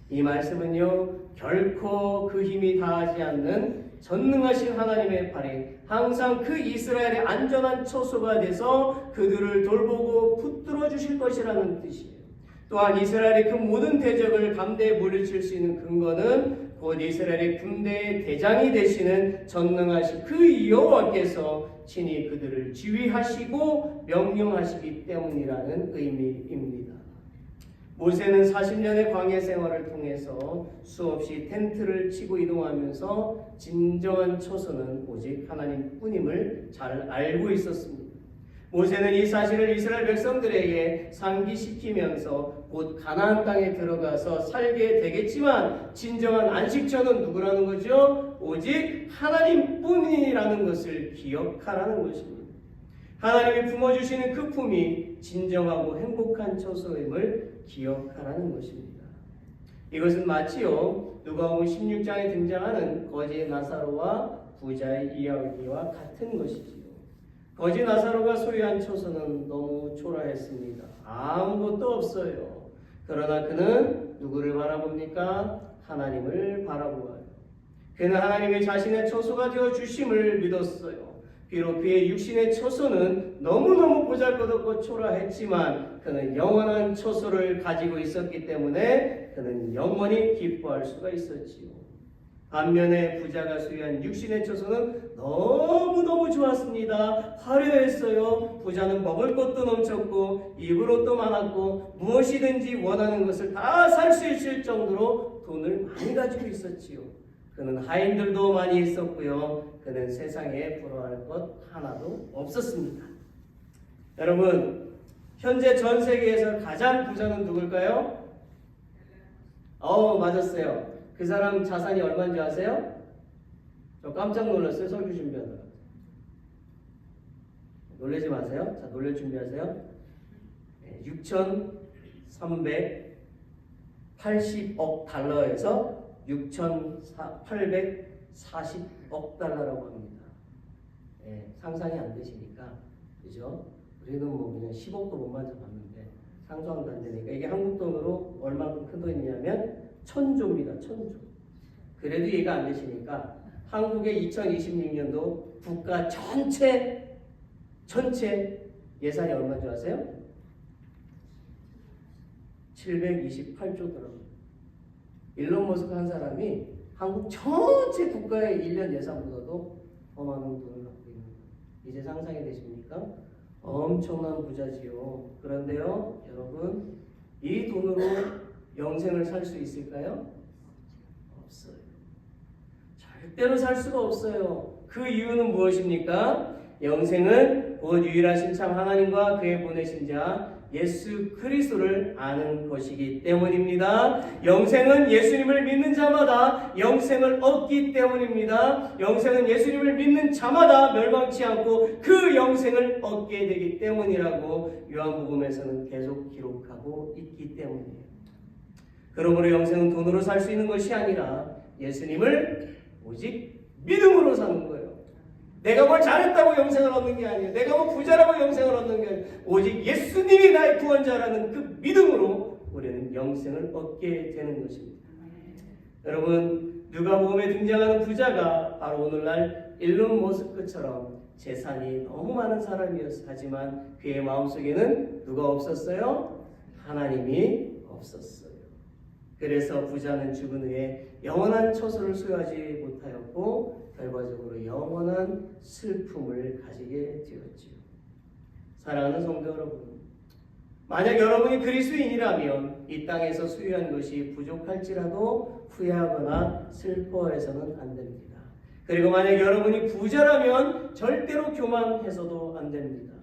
이 말씀은요, 결코 그 힘이 다하지 않는 전능하신 하나님의 팔이 항상 그 이스라엘의 안전한 처소가 돼서 그들을 돌보고 붙들어 주실 것이라는 뜻이에요. 또한 이스라엘의 그 모든 대적을 감대에 물리칠 수 있는 근거는 곧 이스라엘의 군대의 대장이 되시는 전능하신 그 여호와께서 친히 그들을 지휘하시고 명령하시기 때문이라는 의미입니다. 모세는 40년의 광야 생활을 통해서 수없이 텐트를 치고 이동하면서 진정한 처소는 오직 하나님뿐임을 잘 알고 있었습니다. 모세는 이 사실을 이스라엘 백성들에게 상기시키면서 곧 가나안 땅에 들어가서 살게 되겠지만 진정한 안식처는 누구라는 거죠? 오직 하나님뿐이라는 것을 기억하라는 것입니다. 하나님이 품어주시는 그 품이 진정하고 행복한 처소임을 기억하라는 것입니다. 이것은 마치요 누가복음 16장에 등장하는 거지 나사로와 부자의 이야기와 같은 것이지요. 거지 나사로가 소유한 처소는 너무 초라했습니다. 아무것도 없어요. 그러나 그는 누구를 바라봅니까? 하나님을 바라보아요. 그는 하나님이 자신의 처소가 되어 주심을 믿었어요. 비록 그의 육신의 처소는 너무너무 보잘것없고 초라했지만 그는 영원한 처소를 가지고 있었기 때문에 그는 영원히 기뻐할 수가 있었지요. 반면에 부자가 소유한 육신의 처소는 너무너무 좋았습니다. 화려했어요. 부자는 먹을 것도 넘쳤고 입을 옷도 많았고 무엇이든지 원하는 것을 다 살 수 있을 정도로 돈을 많이 가지고 있었지요. 그는 하인들도 많이 있었고요. 그는 세상에 부러워할 것 하나도 없었습니다. 여러분, 현재 전 세계에서 가장 부자는 누굴까요? 맞았어요. 그 사람 자산이 얼마인지 아세요? 저 깜짝 놀랐어요. 설교 준비하다가. 놀라지 마세요. 자, 놀랄 준비하세요. 6,380억 달러에서 6,840억 달러라고 합니다. 상상이 안 되시니까, 그죠? 우리는 뭐 그냥 10억도 못 만져봤는데 상상도 안 되니까 이게 한국 돈으로 얼마큼 큰 돈이냐면 1,000조입니다. 1,000조. 그래도 이해가 안 되시니까 한국의 2026년도 국가 전체 예산이 얼마인 줄 아세요? 728조더라고요. 일론 머스크 한 사람이 한국 전체 국가의 1년 예산보다도 더 많은 돈을 갖고 있는 거예요. 이제 상상이 되십니까? 엄청난 부자지요. 그런데요, 여러분, 이 돈으로 영생을 살 수 있을까요? 없어요. 절대로 살 수가 없어요. 그 이유는 무엇입니까? 영생은 곧 유일하신 참 하나님과 그의 보내신 자 예수 그리스도를 아는 것이기 때문입니다. 영생은 예수님을 믿는 자마다 영생을 얻기 때문입니다. 영생은 예수님을 믿는 자마다 멸망치 않고 그 영생을 얻게 되기 때문이라고 요한복음에서는 계속 기록하고 있기 때문이에요. 그러므로 영생은 돈으로 살 수 있는 것이 아니라 예수님을 오직 믿음으로 사는 거예요. 내가 뭘 잘했다고 영생을 얻는 게 아니에요. 내가 뭐 부자라고 영생을 얻는 게 아니에요. 오직 예수님이 나의 구원자라는 그 믿음으로 우리는 영생을 얻게 되는 것입니다. 여러분, 누가복음에 등장하는 부자가 바로 오늘날 일론 머스크처럼 재산이 너무 많은 사람이었어요. 하지만 그의 마음속에는 누가 없었어요? 하나님이 없었어요. 그래서 부자는 죽은 후에 영원한 처소를 소유하지 못하였고 결과적으로 영원한 슬픔을 가지게 되었지요. 사랑하는 성도 여러분, 만약 여러분이 그리스도인이라면 이 땅에서 소유한 것이 부족할지라도 후회하거나 슬퍼해서는 안 됩니다. 그리고 만약 여러분이 부자라면 절대로 교만해서도 안 됩니다.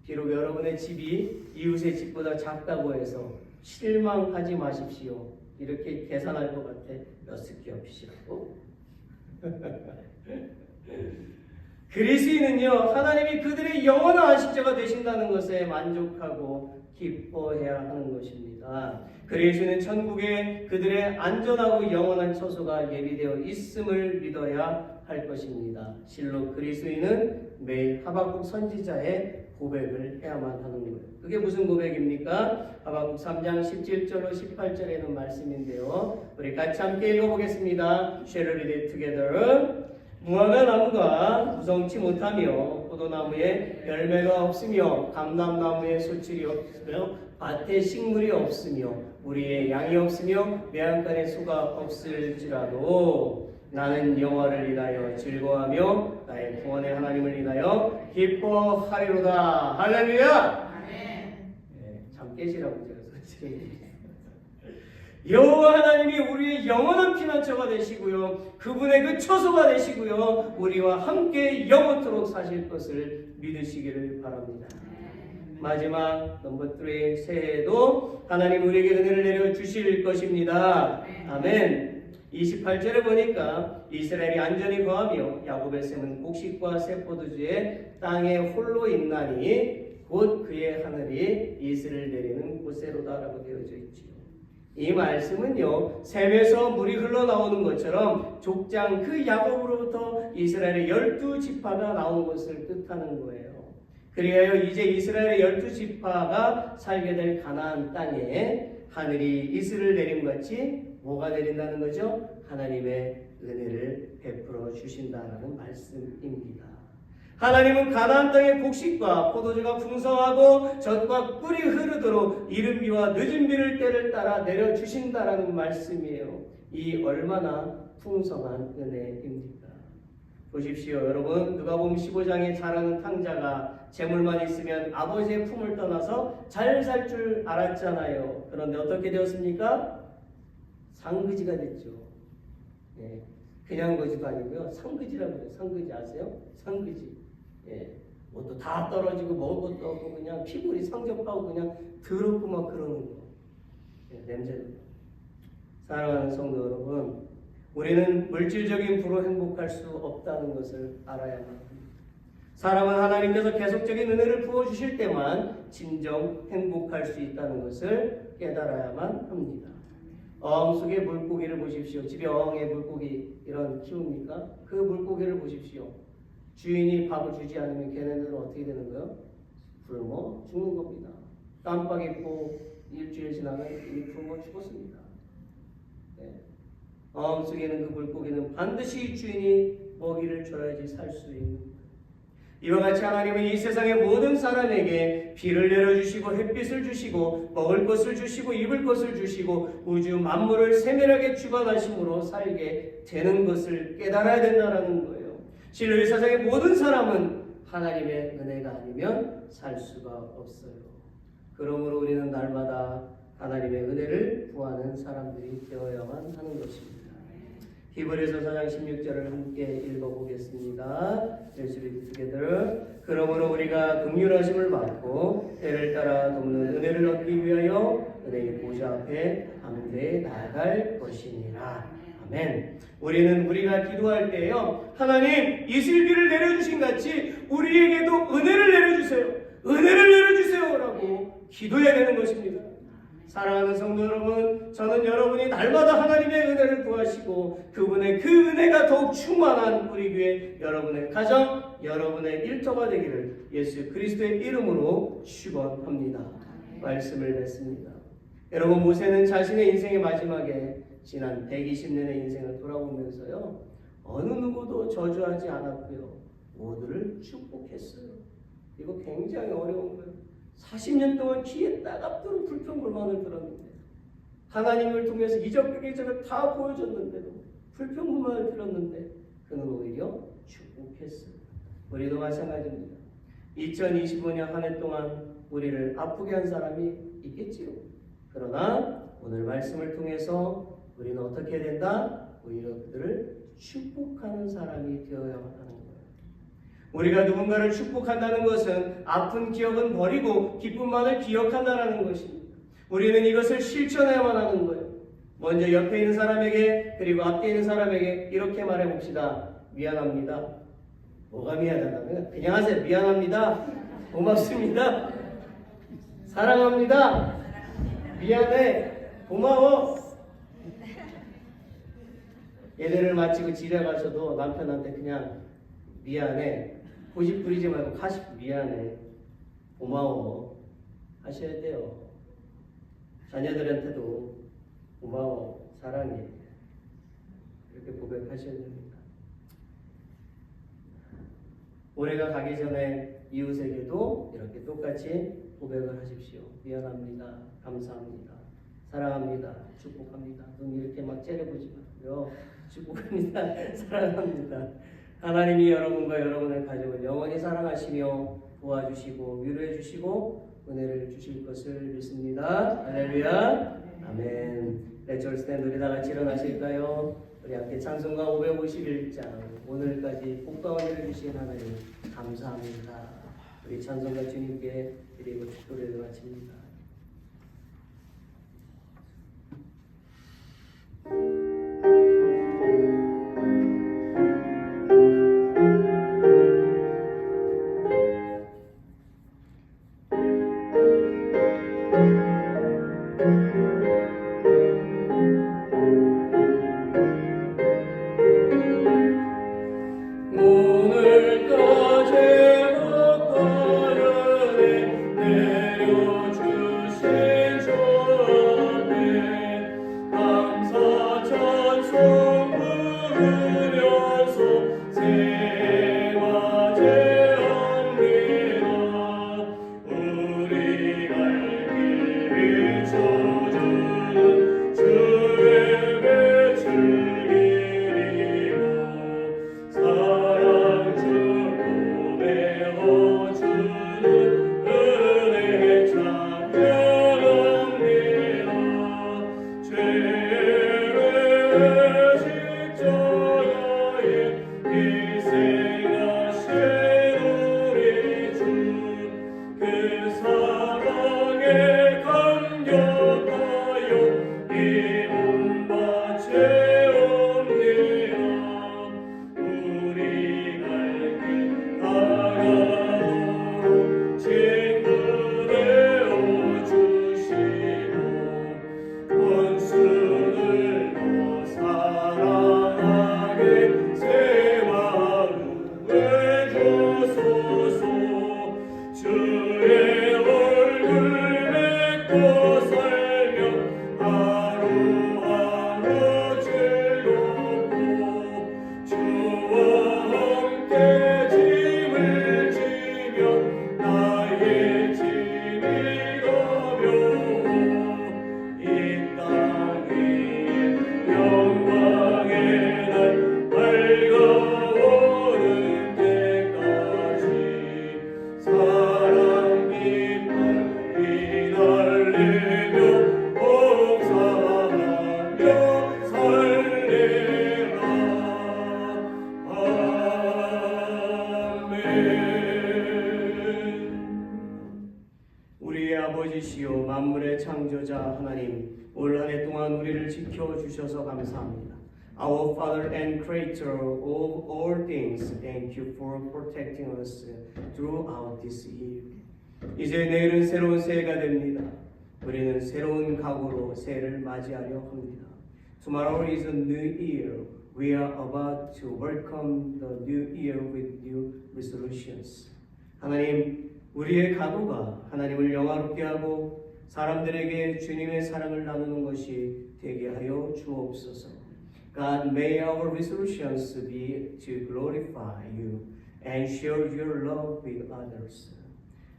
비록 여러분의 집이 이웃의 집보다 작다고 해서 실망하지 마십시오. 이렇게 계산할 것 같아. 몇 습기 없이라고. 그리스도인은요, 하나님이 그들의 영원한 안식자가 되신다는 것에 만족하고 기뻐해야 하는 것입니다. 그리스도는 천국에 그들의 안전하고 영원한 처소가 예비되어 있음을 믿어야 할 것입니다. 실로 그리스도인은 매일 하박국 선지자의 고백을 해야만 하는 거예요. 그게 무슨 고백입니까? 하박국 3장 17절로 18절에는 말씀인데요. 우리 같이 함께 읽어보겠습니다. Shall we read it together? 무화과 나무가 무성치 못하며 포도나무에 열매가 없으며 감람나무에 소출이 없으며 밭에 식물이 없으며 우리의 양이 없으며 매한간에 소가 없을지라도 나는 여호와를 인하여 즐거워하며 나의 구원의 하나님을 인하여 기뻐하리로다. 할렐루야. 네, 잠 깨시라고 제가 설치했습니다. 여호와 하나님이 우리의 영원한 피난처가 되시고요, 그분의 그 처소가 되시고요, 우리와 함께 영원토록 사실 것을 믿으시기를 바랍니다. 마지막 넘버 3, 새해에도 하나님 우리에게 은혜를 내려 주실 것입니다. 아멘. 28절에 보니까 이스라엘이 안전히 거하며 야곱의 샘은 곡식과 새 포도주에 땅에 홀로 있나니 곧 그의 하늘이 이슬을 내리는 곳에로다라고 되어져 있지요. 이 말씀은요, 샘에서 물이 흘러나오는 것처럼 족장 그 야곱으로부터 이스라엘의 12지파가 나온 것을 뜻하는 거예요. 그리하여 이제 이스라엘의 12지파가 살게 될 가나안 땅에 하늘이 이슬을 내림같이 뭐가 내린다는 거죠? 하나님의 은혜를 베풀어 주신다라는 말씀입니다. 하나님은 가나안 땅의 곡식과 포도주가 풍성하고 젖과 꿀이 흐르도록 이른 비와 늦은 비를 때를 따라 내려주신다라는 말씀이에요. 이 얼마나 풍성한 은혜입니까? 보십시오. 여러분, 누가복음 15장에 자라는 탕자가 재물만 있으면 아버지의 품을 떠나서 잘 살 줄 알았잖아요. 그런데 어떻게 되었습니까? 상그지가 됐죠. 예, 그냥 거지도 아니고요. 상그지라고 해요. 상그지 아세요? 상그지. 예, 뭐또 다 떨어지고 먹을 것도 없고 그냥 피부리 상접하고 그냥 더럽고 막 그러는 거. 예, 냄새도. 사랑하는 성도 여러분, 우리는 물질적인 부로 행복할 수 없다는 것을 알아야만 합니다. 사람은 하나님께서 계속적인 은혜를 부어주실 때만 진정 행복할 수 있다는 것을 깨달아야만 합니다. 어항 속의 물고기를 보십시오. 집에 어항에 물고기 이런 키웁니까? 그 물고기를 보십시오. 주인이 밥을 주지 않으면 걔네들은 어떻게 되는 거예요? 굶어 죽는 겁니다. 깜빡 잊고 일주일 지나면 이미 굶어 죽었습니다. 네. 어항 속에 있는 그 물고기는 반드시 주인이 먹이를 줘야지 살 수 있는 거예요. 이와 같이 하나님은 이 세상의 모든 사람에게 비를 내려주시고 햇빛을 주시고 먹을 것을 주시고 입을 것을 주시고 우주 만물을 세밀하게 주관하심으로 살게 되는 것을 깨달아야 된다는 거예요. 실로 이 세상의 모든 사람은 하나님의 은혜가 아니면 살 수가 없어요. 그러므로 우리는 날마다 하나님의 은혜를 구하는 사람들이 되어야만 하는 것입니다. 히브리서 4장 16절을 함께 읽어보겠습니다. Let's read together. 그러므로 우리가 긍휼하심을 받고 때를 따라 돕는 은혜를 얻기 위하여 은혜의 보좌 앞에 담대히 나아갈 것이니라. 아멘. 우리는 우리가 기도할 때요, 하나님 이슬비를 내려주신 같이 우리에게도 은혜를 내려주세요. 은혜를 내려주세요 라고 기도해야 되는 것입니다. 사랑하는 성도 여러분, 저는 여러분이 날마다 하나님의 은혜를 구하시고 그분의 그 은혜가 더욱 충만한 우리 교회, 여러분의 가정, 여러분의 일터가 되기를 예수 그리스도의 이름으로 축원합니다. 말씀을 맺습니다. 여러분, 모세는 자신의 인생의 마지막에 지난 120년의 인생을 돌아보면서요, 어느 누구도 저주하지 않았고요, 모두를 축복했어요. 이거 굉장히 어려운 거예요. 40년 동안 귀에 따갑도록 불평불만을 들었는데 하나님을 통해서 이적을 다 보여줬는데도 불평불만을 들었는데 그는 오히려 축복했어요. 우리도 마찬가지입니다. 2025년 한 해 동안 우리를 아프게 한 사람이 있겠지요. 그러나 오늘 말씀을 통해서 우리는 어떻게 해야 된다? 오히려 그들을 축복하는 사람이 되어야 한다는 거예요. 우리가 누군가를 축복한다는 것은 아픈 기억은 버리고 기쁨만을 기억한다는 것입니다. 우리는 이것을 실천해야만 하는 거예요. 먼저 옆에 있는 사람에게 그리고 앞에 있는 사람에게 이렇게 말해봅시다. 미안합니다. 뭐가 미안하다고요? 그냥 하세요. 미안합니다. 고맙습니다. 사랑합니다. 미안해. 고마워. 예배를 마치고 집에 가셔도 남편한테 그냥 미안해. 고집 부리지 말고 가십 미안해. 고마워. 하셔야 돼요. 자녀들한테도 고마워. 사랑해. 이렇게 고백하셔야 됩니다. 올해가 가기 전에 이웃에게도 이렇게 똑같이 고백을 하십시오. 미안합니다. 감사합니다. 사랑합니다. 축복합니다. 눈 이렇게 막 째려보지 말고요. 축복합니다. 사랑합니다. 하나님이 여러분과 여러분의 가족을 영원히 사랑하시며 도와주시고 위로해 주시고 은혜를 주실 것을 믿습니다. 할렐루야. 아멘. Let's all stand. 우리 다 같이 일어나실까요? 우리 함께 찬송가 551장 오늘까지 복과 은혜를 주신 하나님 감사합니다. 우리 찬송가 주님께 드리고 축도를 마칩니다. 아버지시요 만물의 창조자 하나님, 올 한 해 동안 우리를 지켜주셔서 감사합니다. Our Father and Creator of all things, thank you for protecting us throughout this year. 이제 내일은 새로운 새해가 됩니다. 우리는 새로운 각오로 새해를 맞이하려 합니다. Tomorrow is a new year. We are about to welcome the new year with new resolutions. 하나님, 우리의 각오가 하나님을 영화롭게 하고 사람들에게 주님의 사랑을 나누는 것이 되게 하여 주옵소서. God, may our resolutions be to glorify you and share your love with others.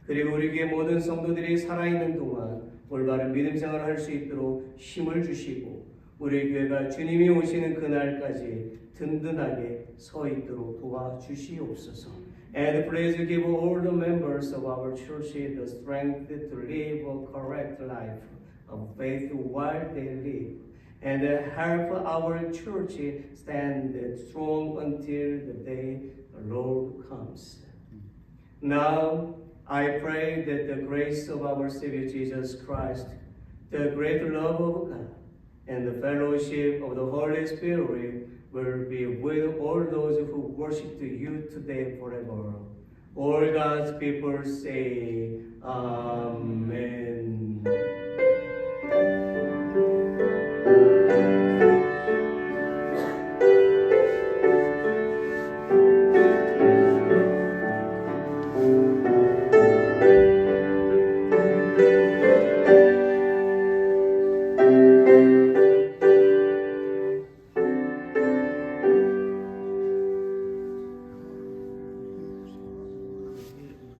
그리고 우리 교회 모든 성도들이 살아있는 동안 올바른 믿음 생활을 할 수 있도록 힘을 주시고 우리 교회가 주님이 오시는 그날까지 든든하게 서 있도록 도와주시옵소서. And please give all the members of our church the strength to live a correct life of faith while they live. And help our church stand strong until the day the Lord comes. Now, I pray that the grace of our Savior Jesus Christ, the great love of God, and the fellowship of the Holy Spirit will be with all those who worship to you today forever. All God's people say, Amen.